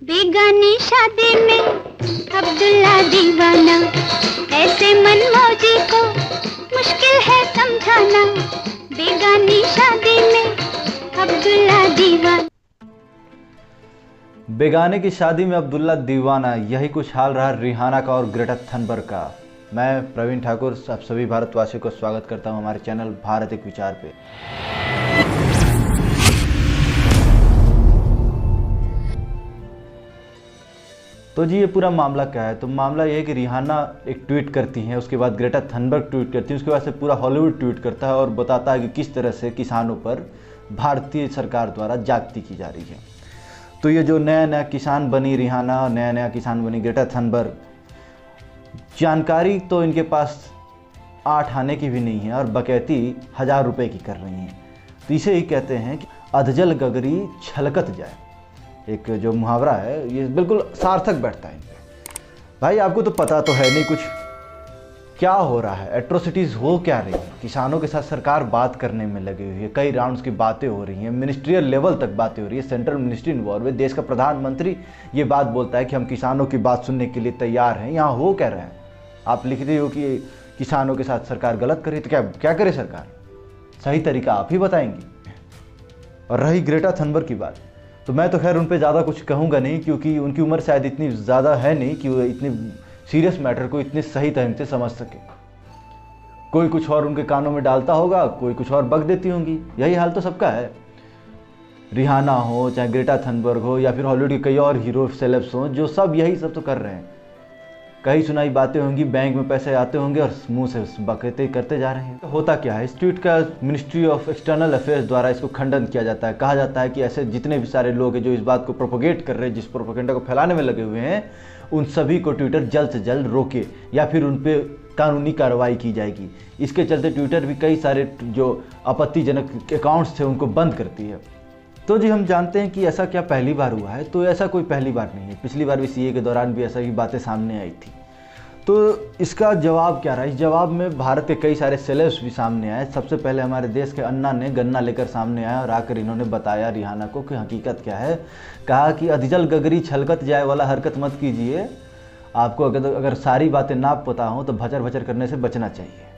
बेगानी शादी में अब्दुल्ला दीवाना, ऐसे मनमौजी को मुश्किल है समझाना। बेगानी शादी में अब्दुल्ला दीवाना। बेगाने की शादी में अब्दुल्ला दीवाना, यही कुछ हाल रहा रिहाना का और ग्रेटा थनबर्ग का। मैं प्रवीण ठाकुर आप सभी भारतवासियों को स्वागत करता हूं हमारे चैनल भारत एक विचार पे। तो जी ये पूरा मामला क्या है? तो मामला ये है कि रिहाना एक ट्वीट करती हैं, उसके बाद ग्रेटा थनबर्ग ट्वीट करती है, उसके बाद से पूरा हॉलीवुड ट्वीट करता है और बताता है कि किस तरह से किसानों पर भारतीय सरकार द्वारा ज्यादती की जा रही है। तो ये जो नया नया किसान बनी रिहाना, नया नया किसान बनी ग्रेटा थनबर्ग, जानकारी तो इनके पास 8 आने की भी नहीं है और बकैती 1000 रुपये की कर रही हैं। तो इसे ही कहते हैं कि अधजल गगरी छलकत जाए। एक जो मुहावरा है ये बिल्कुल सार्थक बैठता है इन पे। भाई आपको तो पता तो है नहीं कुछ क्या हो रहा है, एट्रोसिटीज़ हो क्या रही है। किसानों के साथ सरकार बात करने में लगी हुई है, कई राउंड्स की बातें हो रही हैं, मिनिस्ट्रियल लेवल तक बातें हो रही है, सेंट्रल मिनिस्ट्री इन्वॉल्व है, देश का प्रधानमंत्री ये बात बोलता है कि हम किसानों की बात सुनने के लिए तैयार हैं। यहाँ हो क्या रहा है? आप लिखते हो कि किसानों के साथ सरकार गलत करे, तो क्या करे सरकार? सही तरीका आप ही बताएंगी। और रही ग्रेटा थनबर्ग की बात, तो मैं तो खैर उन पर ज़्यादा कुछ कहूँगा नहीं, क्योंकि उनकी उम्र शायद इतनी ज़्यादा है नहीं कि वो इतनी सीरियस मैटर को इतने सही ढंग से समझ सके। कोई कुछ और उनके कानों में डालता होगा, कोई कुछ और बक देती होंगी। यही हाल तो सबका है, रिहाना हो चाहे ग्रेटा थनबर्ग हो या फिर हॉलीवुड के कई और हीरो सेलेब्स हों, जो सब यही सब तो कर रहे हैं। कई सुनाई बातें होंगी, बैंक में पैसे आते होंगे और मुंह से बकते करते जा रहे हैं। तो होता क्या है, इस ट्वीट का मिनिस्ट्री ऑफ एक्सटर्नल अफेयर्स द्वारा इसको खंडन किया जाता है। कहा जाता है कि ऐसे जितने भी सारे लोग हैं जो इस बात को प्रोपोगेट कर रहे हैं, जिस प्रोपोगेंडा को फैलाने में लगे हुए हैं, उन सभी को ट्विटर जल्द से जल्द रोके या फिर उन पर कानूनी कार्रवाई की जाएगी। इसके चलते ट्विटर भी कई सारे जो आपत्तिजनक अकाउंट्स थे उनको बंद करती है। तो जी हम जानते हैं कि ऐसा क्या पहली बार हुआ है? तो ऐसा कोई पहली बार नहीं है। पिछली बार भी सीए के दौरान भी ऐसा ही बातें सामने आई थी। तो इसका जवाब क्या रहा? इस जवाब में भारत के कई सारे सेलेब्स भी सामने आए। सबसे पहले हमारे देश के अन्ना ने गन्ना लेकर सामने आया और आकर इन्होंने बताया रिहाना को कि हकीकत क्या है। कहा कि अधजल गगरी छलकत जाए वाला हरकत मत कीजिए। आपको अगर सारी बातें ना पता हो तो भचर भचर करने से बचना चाहिए।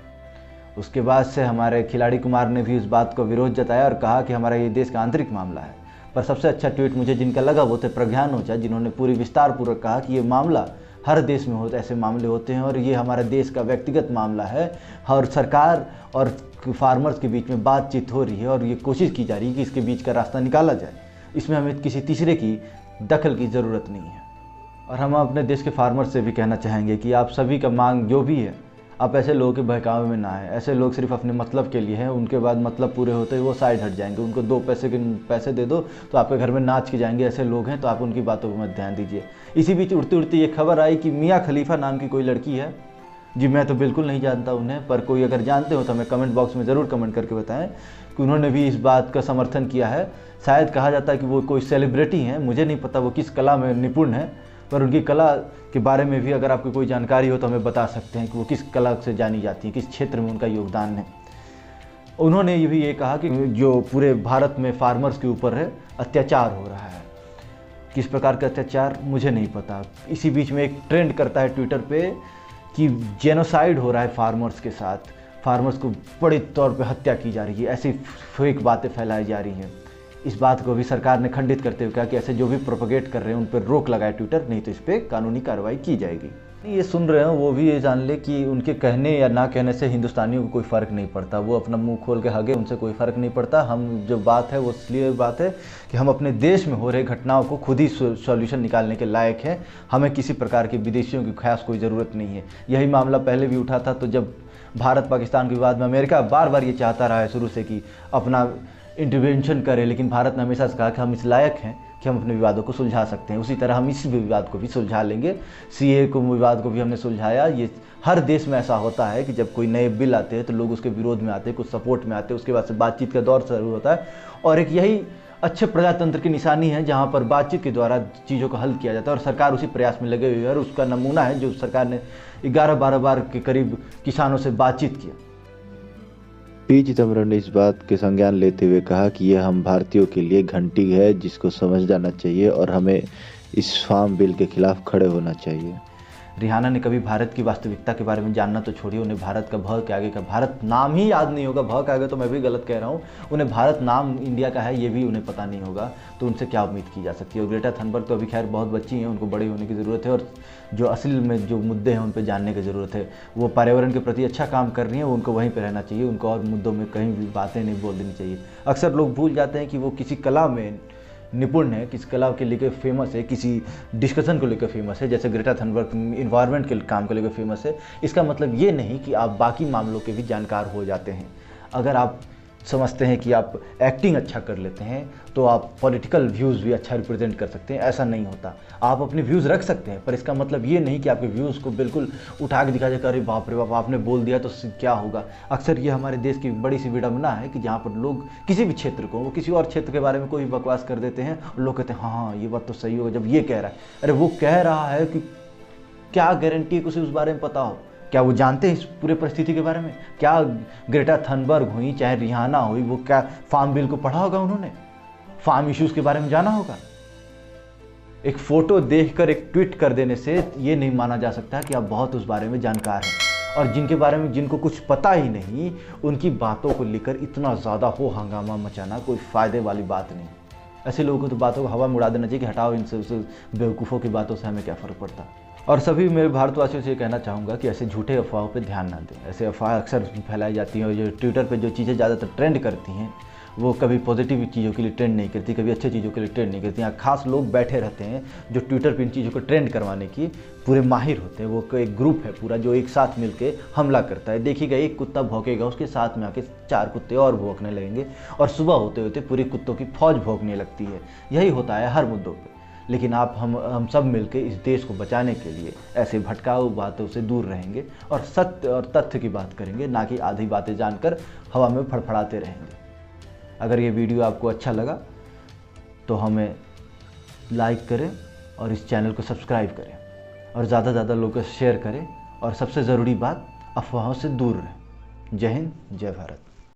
उसके बाद से हमारे खिलाड़ी कुमार ने भी इस बात को विरोध जताया और कहा कि हमारा ये देश का आंतरिक मामला है। पर सबसे अच्छा ट्वीट मुझे जिनका लगा वो थे प्रज्ञान ओझा, जिन्होंने पूरी विस्तारपूर्वक कहा कि ये मामला हर देश में होते ऐसे मामले होते हैं और ये हमारे देश का व्यक्तिगत मामला है और सरकार और फार्मर्स के बीच में बातचीत हो रही है और ये कोशिश की जा रही है कि इसके बीच का रास्ता निकाला जाए। इसमें हमें किसी तीसरे की दखल की ज़रूरत नहीं है। और हम अपने देश के फार्मर्स से भी कहना चाहेंगे कि आप सभी का मांग जो भी है, आप ऐसे लोगों के बहकावे में ना आए। ऐसे लोग सिर्फ अपने मतलब के लिए हैं, उनके बाद मतलब पूरे होते ही वो साइड हट जाएंगे। उनको 2 पैसे दे दो तो आपके घर में नाच के जाएंगे। ऐसे लोग हैं, तो आप उनकी बातों पर मत ध्यान दीजिए। इसी बीच उड़ती उड़ती ये खबर आई कि मियाँ खलीफा नाम की कोई लड़की है। जी मैं तो बिल्कुल नहीं जानता उन्हें, पर कोई अगर जानते हो तो हमें कमेंट बॉक्स में ज़रूर कमेंट करके बताएं कि उन्होंने भी इस बात का समर्थन किया है। शायद कहा जाता है कि वो कोई सेलिब्रिटी हैं, मुझे नहीं पता वो किस कला में निपुण है, पर उनकी कला के बारे में भी अगर आपको कोई जानकारी हो तो हमें बता सकते हैं कि वो किस कला से जानी जाती है, किस क्षेत्र में उनका योगदान है। उन्होंने ये भी कहा कि जो पूरे भारत में फार्मर्स के ऊपर है अत्याचार हो रहा है। किस प्रकार का अत्याचार मुझे नहीं पता। इसी बीच में एक ट्रेंड करता है ट्विटर पे कि जेनोसाइड हो रहा है फार्मर्स के साथ, फार्मर्स को बड़े तौर पे हत्या की जा रही है, ऐसी फेक बातें फैलाई जा रही हैं। इस बात को भी सरकार ने खंडित करते हुए कहा कि ऐसे जो भी प्रोपोगेट कर रहे हैं उन पर रोक लगाए ट्विटर, नहीं तो इस पर कानूनी कार्रवाई की जाएगी। ये सुन रहे हैं वो भी ये जान ले कि उनके कहने या ना कहने से हिंदुस्तानियों को कोई फ़र्क नहीं पड़ता। वो अपना मुंह खोल के हगे, उनसे कोई फ़र्क नहीं पड़ता। हम जो बात है वो इसलिए बात है कि हम अपने देश में हो रहे घटनाओं को खुद ही सॉल्यूशन निकालने के लायक हैं। हमें किसी प्रकार के विदेशियों की खास कोई ज़रूरत नहीं है। यही मामला पहले भी उठा था, तो जब भारत पाकिस्तान के विवाद में अमेरिका बार बार ये चाहता रहा है शुरू से कि अपना इंटरवेंशन करे, लेकिन भारत ने हमेशा से कहा कि हम इस लायक हैं कि हम अपने विवादों को सुलझा सकते हैं। उसी तरह हम इस विवाद को भी सुलझा लेंगे। सीए को विवाद को भी हमने सुलझाया। ये हर देश में ऐसा होता है कि जब कोई नए बिल आते हैं तो लोग उसके विरोध में आते हैं, कुछ सपोर्ट में आते हैं, उसके बाद से बातचीत का दौर शुरू होता है। और एक यही अच्छे प्रजातंत्र की निशानी है जहाँ पर बातचीत के द्वारा चीज़ों का हल किया जाता है और सरकार उसी प्रयास में लगे हुए है। और उसका नमूना है जो सरकार ने 11-12 बार के करीब किसानों से बातचीत किया। पी चिदम्बरम ने इस बात के संज्ञान लेते हुए कहा कि यह हम भारतीयों के लिए घंटी है जिसको समझ जाना चाहिए और हमें इस फार्म बिल के खिलाफ खड़े होना चाहिए। रिहाना ने कभी भारत की वास्तविकता के बारे में जानना तो छोड़िए, उन्हें भारत का भ के आगे का भारत नाम ही याद नहीं होगा। भ के आगे तो मैं भी गलत कह रहा हूँ, उन्हें भारत नाम इंडिया का है ये भी उन्हें पता नहीं होगा, तो उनसे क्या उम्मीद की जा सकती है। और ग्रेटा थनबर्ग तो अभी खैर बहुत बच्ची हैं, उनको बड़ी होने की ज़रूरत है और जो असल में जो मुद्दे हैं उन पर जानने की ज़रूरत है। वो पर्यावरण के प्रति अच्छा काम कर रही हैं, उनको वहीं पर रहना चाहिए, उनको और मुद्दों में कहीं भी बातें नहीं बोल देनी चाहिए। अक्सर लोग भूल जाते हैं कि वो किसी कला में निपुण है, किसी कला के लेकर फेमस है, किसी डिस्कशन को लेकर फेमस है, जैसे ग्रेटा थनबर्ग इन्वायरमेंट के काम को लेकर फेमस है। इसका मतलब ये नहीं कि आप बाकी मामलों के भी जानकार हो जाते हैं। अगर आप समझते हैं कि आप एक्टिंग अच्छा कर लेते हैं तो आप पॉलिटिकल व्यूज़ भी अच्छा रिप्रेजेंट कर सकते हैं, ऐसा नहीं होता। आप अपने व्यूज़ रख सकते हैं पर इसका मतलब ये नहीं कि आपके व्यूज़ को बिल्कुल उठा के दिखा जाए, अरे बाप रे बाप आपने बोल दिया तो क्या होगा। अक्सर ये हमारे देश की बड़ी सी विडंबना है कि जहाँ पर लोग किसी भी क्षेत्र को, वो किसी और क्षेत्र के बारे में कोई बकवास कर देते हैं और लोग कहते हैं हाँ ये बात तो सही होगा जब ये कह रहा है। अरे वो कह रहा है कि क्या गारंटी है कि उसे उस बारे में पता हो? क्या वो जानते हैं इस पूरे परिस्थिति के बारे में? क्या ग्रेटा थनबर्ग हुई चाहे रिहाना हुई, वो क्या फार्म बिल को पढ़ा होगा उन्होंने? फार्म इश्यूज के बारे में जाना होगा? एक फोटो देखकर एक ट्वीट कर देने से ये नहीं माना जा सकता कि आप बहुत उस बारे में जानकार हैं। और जिनके बारे में जिनको कुछ पता ही नहीं, उनकी बातों को लेकर इतना ज़्यादा हो हंगामा मचाना कोई फ़ायदे वाली बात नहीं। ऐसे लोगों को तो बातों को हवा में उड़ा देना चाहिए कि हटाओ इनसे, बेवकूफ़ों की बातों से हमें क्या फ़र्क पड़ता। और सभी मेरे भारतवासियों से ये कहना चाहूँगा कि ऐसे झूठे अफवाहों पे ध्यान ना दें। ऐसे अफवाह अक्सर फैलाई जाती हैं और जो ट्विटर पे जो चीज़ें ज़्यादातर ट्रेंड करती हैं वो कभी पॉजिटिव चीज़ों के लिए ट्रेंड नहीं करती, कभी अच्छी चीज़ों के लिए ट्रेंड नहीं करती। यहाँ खास लोग बैठे रहते हैं जो ट्विटर पे इन चीज़ों को ट्रेंड करवाने की पूरे माहिर होते हैं। वो एक ग्रुप है पूरा जो एक साथ मिलके हमला करता है। देखिएगा एक कुत्ता भौंकेगा, उसके साथ में आके 4 कुत्ते और भौंकने लगेंगे और सुबह होते होते पूरे कुत्तों की फौज भौंकने लगती है। यही होता है हर मुद्दों पर। लेकिन आप हम सब मिलकर इस देश को बचाने के लिए ऐसे भटकाऊ बातों से दूर रहेंगे और सत्य और तथ्य की बात करेंगे, ना कि आधी बातें जानकर हवा में फड़फड़ाते रहेंगे। अगर ये वीडियो आपको अच्छा लगा तो हमें लाइक करें और इस चैनल को सब्सक्राइब करें और ज़्यादा से ज़्यादा लोगों को शेयर करें और सबसे ज़रूरी बात, अफवाहों से दूर रहें। जय हिंद, जय भारत।